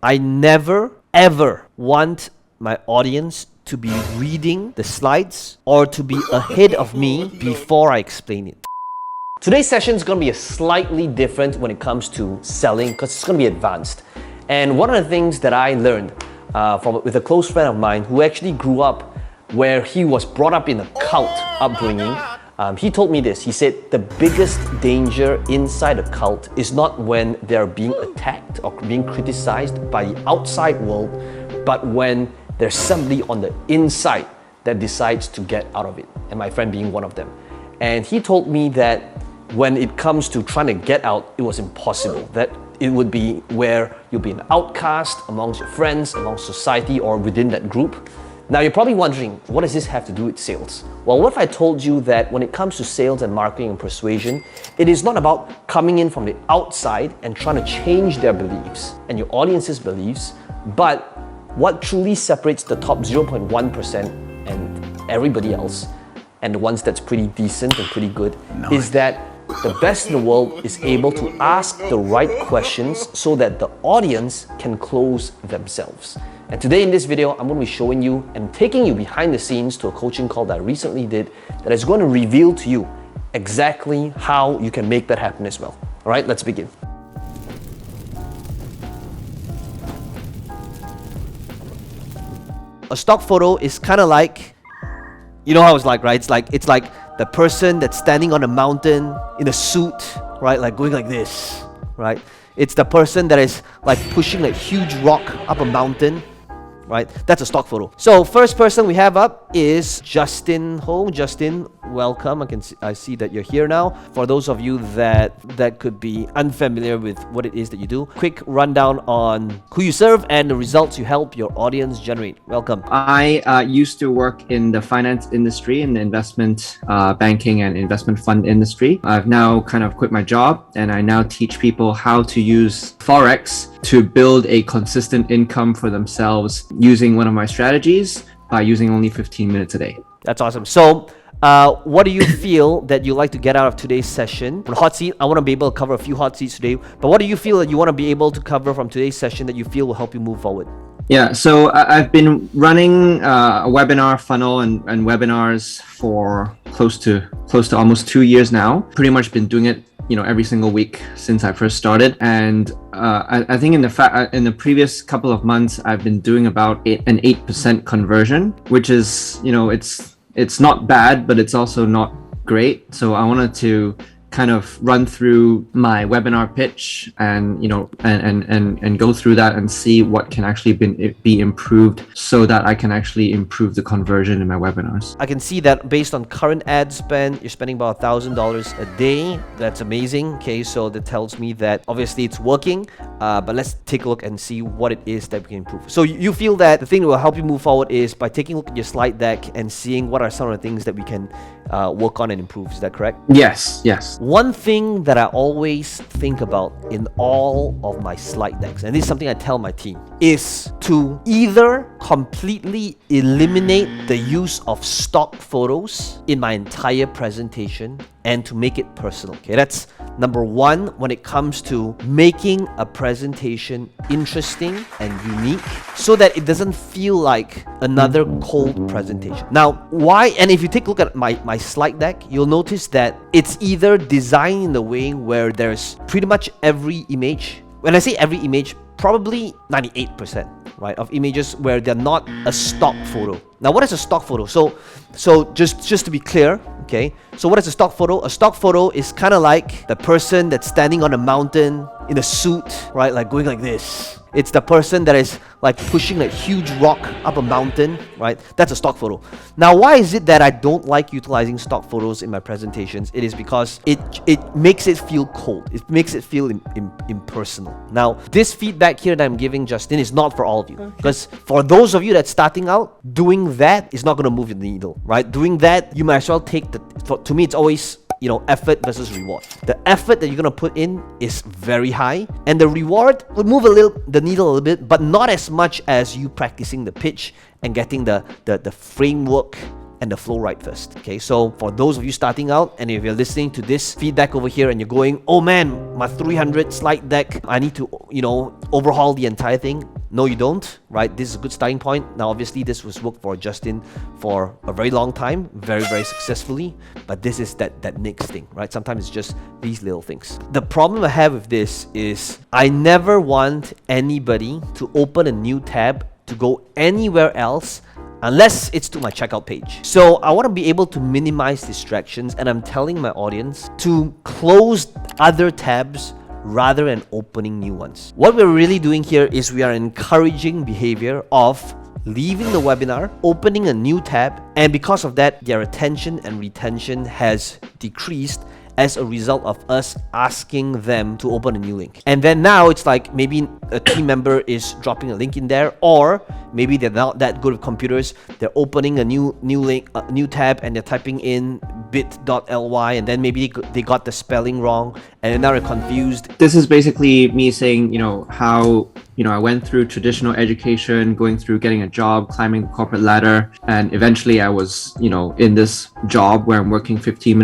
I never, ever want my audience to be reading the slides or to be ahead of me before I explain it. Today's session is going to be slightly different when it comes to selling because it's going to be advanced. And one of the things that I learned with a close friend of mine who actually grew up where he was brought up in a cult upbringing, he told me this. He said the biggest danger inside a cult is not when they're being attacked or being criticized by the outside world, but when there's somebody on the inside that decides to get out of it, and my friend being one of them. And he told me that when it comes to trying to get out, it was impossible. That it would be where you'll be an outcast amongst your friends, amongst society, or within that group. Now you're probably wondering, what does this have to do with sales? Well, what if I told you that when it comes to sales and marketing and persuasion, it is not about coming in from the outside and trying to change their beliefs and your audience's beliefs, but what truly separates the top 0.1% and everybody else, and the ones that's pretty decent and pretty good, is that the best in the world is able to ask the right questions so that the audience can close themselves. And today in this video, I'm going to be showing you and taking you behind the scenes to a coaching call that I recently did that is going to reveal to you exactly how you can make that happen as well. All right, let's begin. A stock photo is kind of like, you know how it's like, right? It's like the person that's standing on a mountain in a suit, right? Like going like this, right? It's the person that is like pushing a huge rock up a mountain, right? That's a stock photo. So first person we have up is Justin Ho. Justin, welcome. I see that you're here now. For those of you that could be unfamiliar with what it is that you do, quick rundown on who you serve and the results you help your audience generate. Welcome. I used to work in the finance industry, in the investment banking and investment fund industry. I've now kind of quit my job and I now teach people how to use Forex to build a consistent income for themselves using one of my strategies by using only 15 minutes a day. That's awesome. So what do you feel that you like to get out of today's session? On the hot seat, I want to be able to cover a few hot seats today, but what do you feel that you want to be able to cover from today's session that you feel will help you move forward? Yeah, so I've been running a webinar funnel and webinars for close to almost 2 years now. Pretty much been doing it, every single week since I first started. And I think in the previous couple of months, I've been doing about an 8% conversion, which is, it's not bad, but it's also not great. So I wanted to kind of run through my webinar pitch and and go through that and see what can actually be improved so that I can actually improve the conversion in my webinars. I can see that based on current ad spend, you're spending about $1,000 a day. That's amazing. Okay, so that tells me that obviously it's working, but let's take a look and see what it is that we can improve. So you feel that the thing that will help you move forward is by taking a look at your slide deck and seeing what are some of the things that we can work on and improve. Is that correct? Yes. One thing that I always think about in all of my slide decks, and this is something I tell my team, is to either completely eliminate the use of stock photos in my entire presentation and to make it personal. Okay, that's number one when it comes to making a presentation interesting and unique so that it doesn't feel like another cold presentation. Now, why? And if you take a look at my slide deck, you'll notice that it's either designed in a way where there's pretty much every image. When I say every image, probably 98%, right, of images where they're not a stock photo. Now, what is a stock photo? So just to be clear, okay, so what is a stock photo? A stock photo is kind of like the person that's standing on a mountain in a suit, right, like going like this. It's the person that is like pushing a huge rock up a mountain, right? That's a stock photo. Now, why is it that I don't like utilizing stock photos in my presentations? It is because it makes it feel cold. It makes it feel impersonal. Now, this feedback here that I'm giving Justin is not for all of you. Because for those of you that's starting out, doing that is not going to move the needle, right? Doing that, you might as well take to me, it's always effort versus reward. The effort that you're gonna put in is very high, and the reward will move the needle a little bit, but not as much as you practicing the pitch and getting the framework and the flow right first. Okay, so for those of you starting out, and if you're listening to this feedback over here and you're going, oh man, my 300 slide deck, I need to overhaul the entire thing, No, you don't, right? This is a good starting point. Now, obviously, this was worked for Justin for a very long time, very, very successfully. But this is that next thing, right? Sometimes it's just these little things. The problem I have with this is I never want anybody to open a new tab to go anywhere else unless it's to my checkout page. So I want to be able to minimize distractions, and I'm telling my audience to close other tabs rather than opening new ones. What we're really doing here is we are encouraging behavior of leaving the webinar, opening a new tab, and because of that, their attention and retention has decreased as a result of us asking them to open a new link. And then now it's like maybe a team member is dropping a link in there, or maybe they're not that good with computers. They're opening a new link, a new tab, and they're typing in bit.ly, and then maybe they got the spelling wrong, and now they're confused. This is basically me saying, how I went through traditional education, going through getting a job, climbing the corporate ladder, and eventually I was, in this job where I'm working 15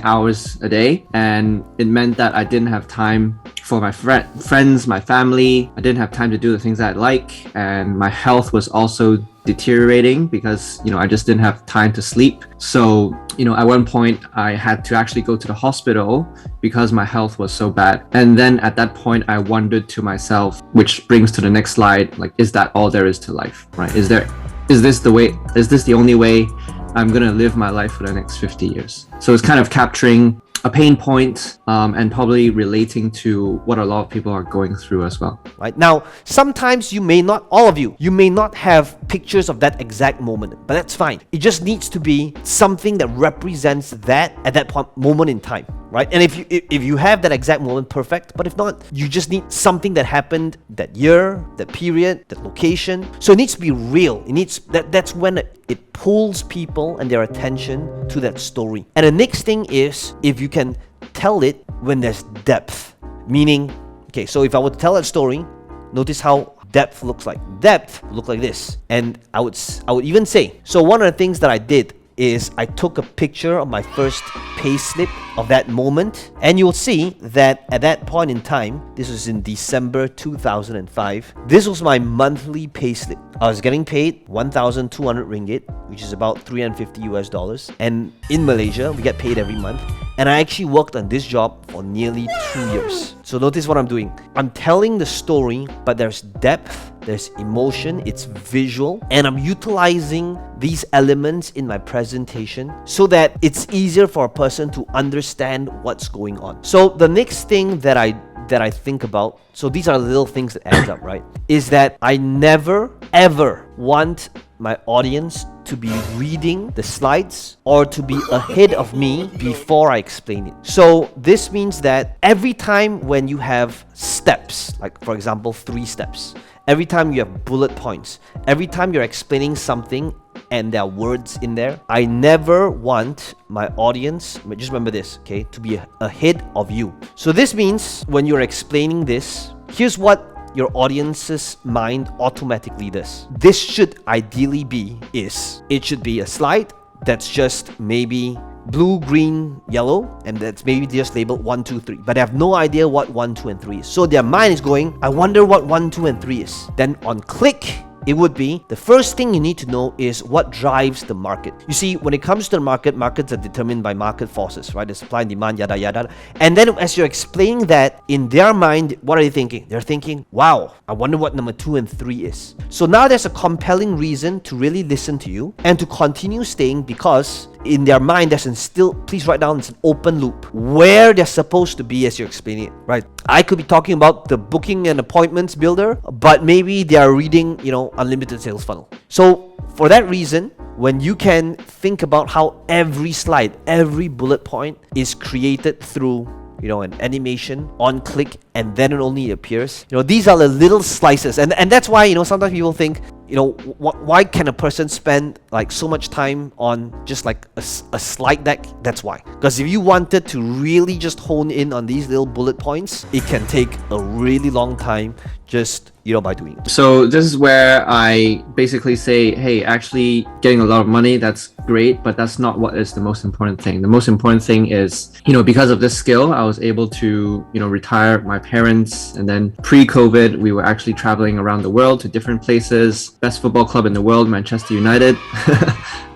hours a day, and it meant that I didn't have time for my friends, my family. I didn't have time to do the things that I like, and my health was also deteriorating because I just didn't have time to sleep. So at one point I had to actually go to the hospital because my health was so bad. And then at that point I wondered to myself, which brings to the next slide, like, is that all there is to life, right? Is this the only way I'm gonna live my life for the next 50 years? So it's kind of capturing a pain point and probably relating to what a lot of people are going through as well. Right now, sometimes you may not, all of you may not have pictures of that exact moment, but that's fine. It just needs to be something that represents that at that moment in time, right? And if you have that exact moment, perfect. But if not, you just need something that happened that year, that period, that location. So it needs to be real. It needs that's when it pulls people and their attention to that story. And the next thing is if you can tell it when there's depth. Meaning, okay, so if I were to tell that story, notice how depth looks like. Depth look like this. And I would even say, so one of the things that I did is I took a picture of my first pay slip of that moment, and you'll see that at that point in time, this was in December 2005, this was my monthly pay slip. I was getting paid 1,200 ringgit, which is about $350, and in Malaysia we get paid every month, and I actually worked on this job for nearly 2 years. So notice what I'm doing. I'm telling the story, but there's depth, there's emotion, it's visual, and I'm utilizing these elements in my presentation so that it's easier for a person to understand what's going on. So the next thing that I think about, so these are little things that add up, right? Is that I never ever want my audience to be reading the slides or to be ahead of me before I explain it. So this means that every time when you have steps, like for example 3 steps, every time you have bullet points, every time you're explaining something and there are words in there, I never want my audience, just remember this, okay, to be ahead of you. So this means when you're explaining this, here's what your audience's mind automatically does. This should ideally be it should be a slide that's just maybe blue, green, yellow, and that's maybe just labeled 1, 2, 3, but they have no idea what 1, 2, and 3 is. So their mind is going, I wonder what 1, 2, and 3 is. Then on click, it would be, the first thing you need to know is what drives the market. You see, when it comes to the market, markets are determined by market forces, right? The supply and demand, yada, yada. And then as you're explaining that, in their mind, what are they thinking? They're thinking, wow, I wonder what number 2 and 3 is. So now there's a compelling reason to really listen to you and to continue staying, because in their mind, there's please write down, it's an open loop where they're supposed to be as you're explaining it, right? I could be talking about the booking and appointments builder, but maybe they are reading, unlimited sales funnel. So for that reason, when you can think about how every slide, every bullet point is created through an animation on click, and then it only appears. These are the little slices, and that's why sometimes people think, why can a person spend like so much time on just like a slide deck? That's why. Because if you wanted to really just hone in on these little bullet points, it can take a really long time just, by doing it? So this is where I basically say, hey, actually getting a lot of money, that's great, but that's not what is the most important thing. The most important thing is, because of this skill, I was able to, retire my parents. And then pre-COVID, we were actually traveling around the world to different places. Best football club in the world, Manchester United.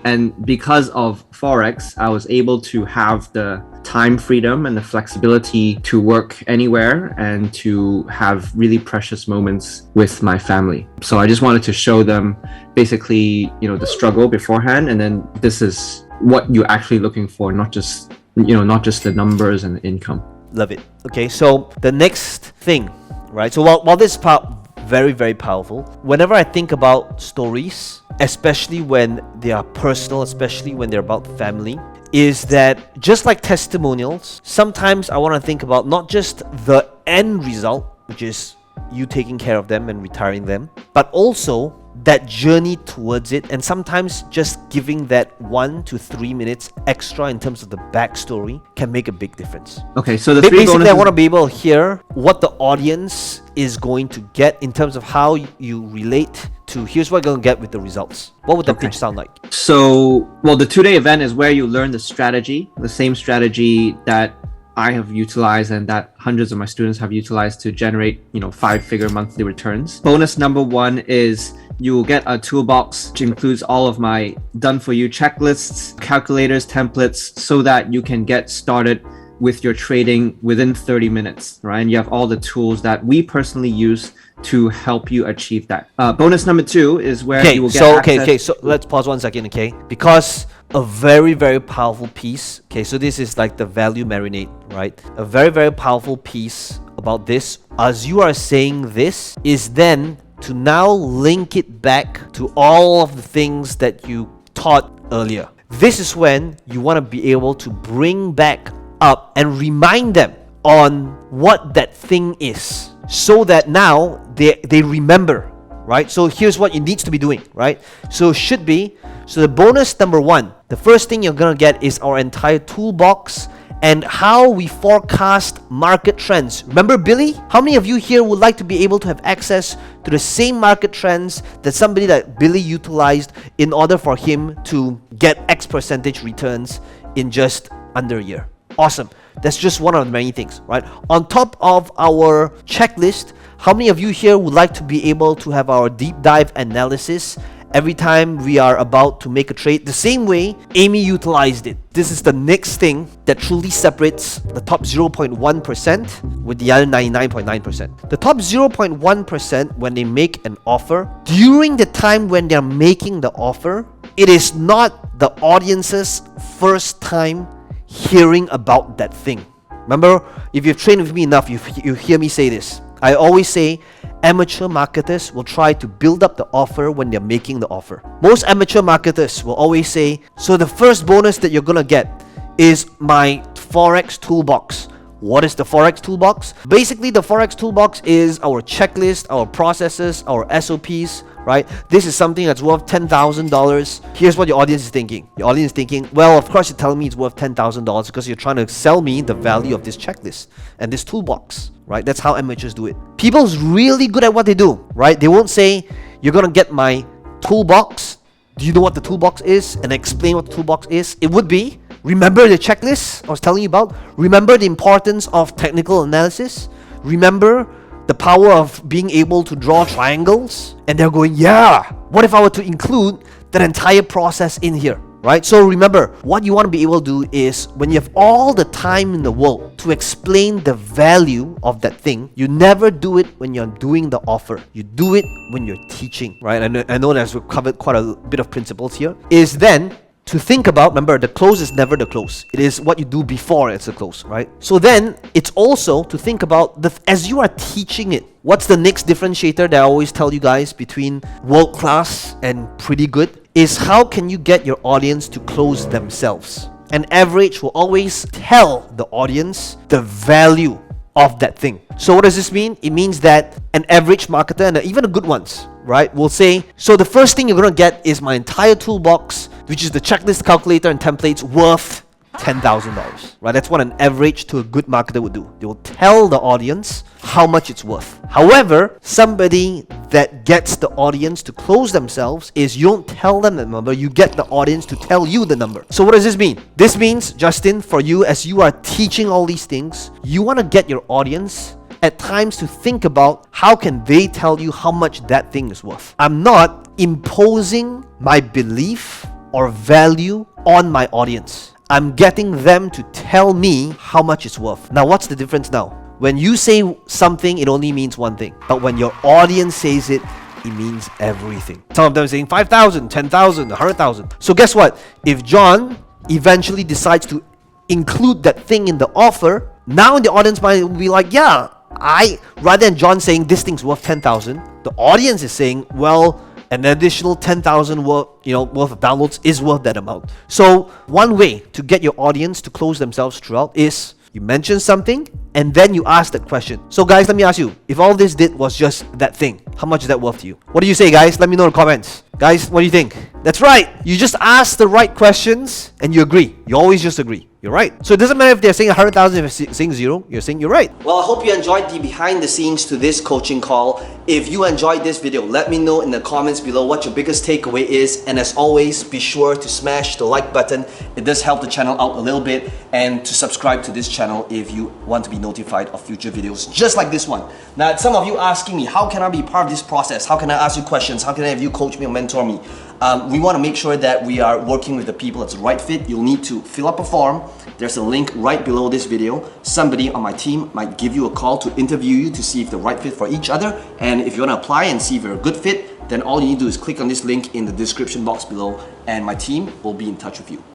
And because of Forex, I was able to have the time freedom and the flexibility to work anywhere and to have really precious moments with my family. So I just wanted to show them basically, the struggle beforehand, and then this is what you're actually looking for, not just the numbers and the income. Love it. Okay, so the next thing, right? So while this part very, very powerful, whenever I think about stories, especially when they are personal, especially when they're about family, is that just like testimonials, sometimes I want to think about not just the end result, which is you taking care of them and retiring them, but also that journey towards it, and sometimes just giving that 1 to 3 minutes extra in terms of the backstory can make a big difference. Okay, so the Basically, bonuses... I want to be able to hear what the audience is going to get in terms of how you relate to here's what you're going to get with the results. What would the pitch sound like? So, the 2-day event is where you learn the strategy, the same strategy that I have utilized and that hundreds of my students have utilized to generate, 5-figure monthly returns. Bonus number 1 is you will get a toolbox which includes all of my done-for-you checklists, calculators, templates, so that you can get started with your trading within 30 minutes, right? And you have all the tools that we personally use to help you achieve that. Bonus number 2 is where you will get access... So let's pause 1 second, okay? Because a very, very powerful piece, okay, so this is like the value marinade, right? A very, very powerful piece about this, as you are saying this, is then to now link it back to all of the things that you taught earlier. This is when you want to be able to bring back up and remind them on what that thing is, so that now they remember, right? So here's what it needs to be doing, right? So the bonus number 1, the first thing you're gonna get is our entire toolbox and how we forecast market trends. Remember Billy? How many of you here would like to be able to have access to the same market trends that somebody that Billy utilized in order for him to get X percentage returns in just under a year? Awesome. That's just one of the many things, right? On top of our checklist, how many of you here would like to be able to have our deep dive analysis every time we are about to make a trade, the same way Amy utilized it? This is the next thing that truly separates the top 0.1% with the other 99.9%. The top 0.1%, when they make an offer, during the time when they're making the offer, it is not the audience's first time hearing about that thing. Remember, if you've trained with me enough, you hear me say this. I always say amateur marketers will try to build up the offer when they're making the offer. Most amateur marketers will always say, so the first bonus that you're gonna get is my Forex toolbox. What is the Forex toolbox? Basically, the Forex toolbox is our checklist, our processes, our SOPs, right? This is something that's worth $10,000. Here's what your audience is thinking. Your audience is thinking, well, of course you're telling me it's worth $10,000 because you're trying to sell me the value of this checklist and this toolbox, right? That's how amateurs do it. People's really good at what they do, right? They won't say, you're gonna get my toolbox. Do you know what the toolbox is? And explain what the toolbox is. It would be, remember the checklist I was telling you about? Remember the importance of technical analysis? Remember the power of being able to draw triangles? And they're going, yeah, what if I were to include that entire process in here, right? So remember, what you want to be able to do is, when you have all the time in the world to explain the value of that thing, you never do it when you're doing the offer. You do it when you're teaching, right? I know that we've covered quite a bit of principles here. Is then to think about, remember, the close is never the close. It is what you do before it's the close, right? So then it's also to think about, as you are teaching it, what's the next differentiator that I always tell you guys between world-class and pretty good, is how can you get your audience to close themselves? An average will always tell the audience the value of that thing. So what does this mean? It means that an average marketer, and even the good ones, right, will say, so the first thing you're going to get is my entire toolbox, which is the checklist, calculator, and templates worth $10,000, right? That's what an average to a good marketer would do. They will tell the audience how much it's worth. However, somebody that gets the audience to close themselves is you don't tell them the number, you get the audience to tell you the number. So what does this mean? This means, Justin, for you, as you are teaching all these things, you want to get your audience at times to think about how can they tell you how much that thing is worth. I'm not imposing my belief or value on my audience. I'm getting them to tell me how much it's worth. Now, what's the difference now? When you say something, it only means one thing. But when your audience says it, it means everything. Some of them are saying 5,000, 10,000, 100,000. So guess what? If John eventually decides to include that thing in the offer, now in the audience mind, it will be like, yeah, rather than John saying this thing's worth 10,000, the audience is saying, well, an additional 10,000 worth of downloads is worth that amount. So one way to get your audience to close themselves throughout is you mention something and then you ask that question. So guys, let me ask you, if all this did was just that thing, how much is that worth to you? What do you say, guys? Let me know in the comments. Guys, what do you think? That's right. You just ask the right questions and you agree. You always just agree. You're right. So it doesn't matter if they're saying 100,000, if they're saying zero, you're saying you're right. Well, I hope you enjoyed the behind the scenes to this coaching call. If you enjoyed this video, let me know in the comments below what your biggest takeaway is. And as always, be sure to smash the like button. It does help the channel out a little bit. And to subscribe to this channel if you want to be notified of future videos just like this one. Now, some of you asking me, how can I be part of this process? How can I ask you questions? How can I have you coach me or mentor me? We want to make sure that we are working with the people that's the right fit. You'll need to fill up a form. There's a link right below this video. Somebody on my team might give you a call to interview you to see if they're right fit for each other. And if you want to apply and see if you're a good fit, then all you need to do is click on this link in the description box below and my team will be in touch with you.